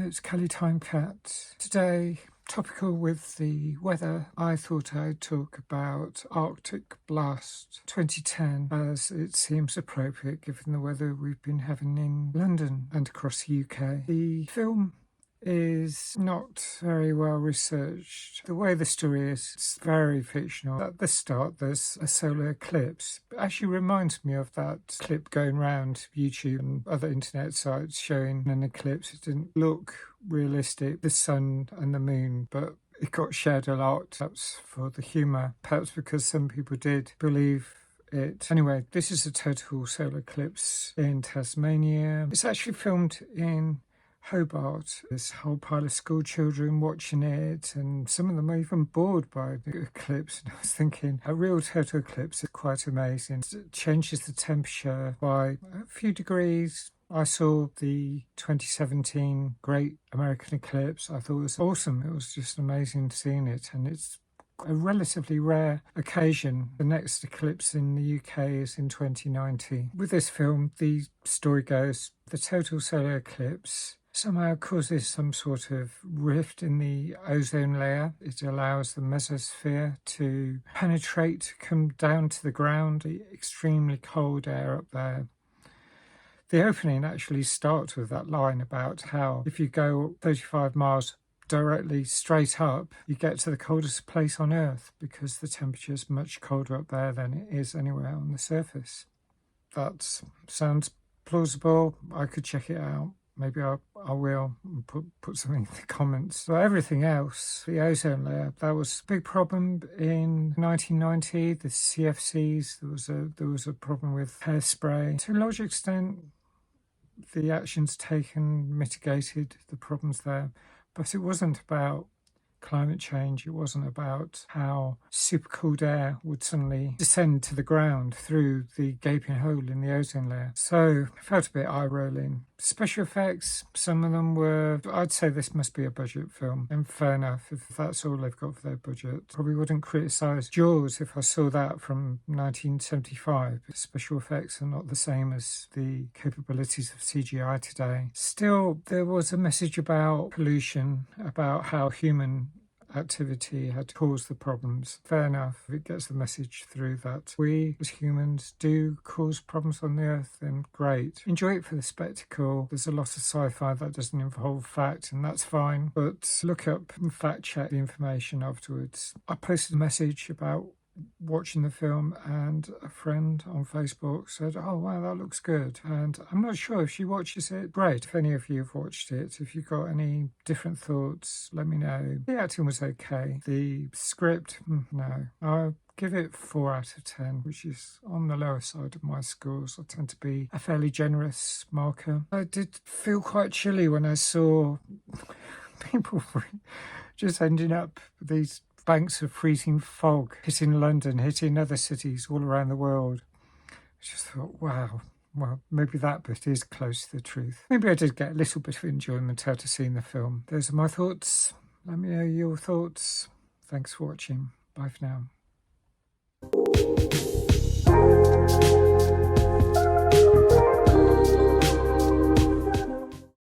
it's Kelly Timecat. Today, topical with the weather, I thought I'd talk about Arctic Blast 2010 as it seems appropriate given the weather we've been having in London and across the UK. The film is not very well researched. The way the story is, it's very fictional. At the start there's a solar eclipse. It actually reminds me of that clip going around YouTube and other internet sites showing an eclipse. It didn't look realistic, the sun and the moon, but it got shared a lot. Perhaps for the humour, perhaps because some people did believe it. Anyway, this is a total solar eclipse in Tasmania. It's actually filmed in Hobart. There's a whole pile of school children watching it, and some of them are even bored by the eclipse. And I was thinking, a real total eclipse is quite amazing. It changes the temperature by a few degrees. I saw the 2017 Great American Eclipse. I thought it was awesome. It was just amazing seeing it, and it's a relatively rare occasion. The next eclipse in the UK is in 2090. With this film, the story goes, the total solar eclipse somehow causes some sort of rift in the ozone layer. It allows the mesosphere to penetrate, come down to the ground, the extremely cold air up there. The opening actually starts with that line about how if you go 35 miles directly straight up, you get to the coldest place on Earth because the temperature is much colder up there than it is anywhere on the surface. That sounds plausible. I could check it out. Maybe I will put something in the comments. But everything else, the ozone layer, that was a big problem in 1990. The CFCs, there was a problem with hairspray. To a large extent, the actions taken mitigated the problems there. But it wasn't about climate change. It wasn't about how supercooled air would suddenly descend to the ground through the gaping hole in the ozone layer. So it felt a bit eye-rolling. Special effects, some of them were, I'd say this must be a budget film, and fair enough if that's all they've got for their budget. Probably wouldn't criticise Jaws if I saw that from 1975. Special effects are not the same as the capabilities of CGI today. Still, there was a message about pollution, about how human activity had caused the problems. Fair enough, if it gets the message through that we as humans do cause problems on the earth, then great. Enjoy it for the spectacle. There's a lot of sci-fi that doesn't involve fact, and that's fine, but look up and fact check the information afterwards. I posted a message about watching the film, and a friend on Facebook said, oh wow, that looks good, and I'm not sure if she watches it. Great, if any of you have watched it, if you've got any different thoughts, let me know. The acting was okay. The script, no. I'll give it 4 out of 10, which is on the lower side of my scores. I tend to be a fairly generous marker. I did feel quite chilly when I saw people just ending up with these banks of freezing fog hitting London, hitting other cities all around the world. I just thought, wow, well, maybe that bit is close to the truth. Maybe I did get a little bit of enjoyment out of seeing the film. Those are my thoughts. Let me know your thoughts. Thanks for watching. Bye for now.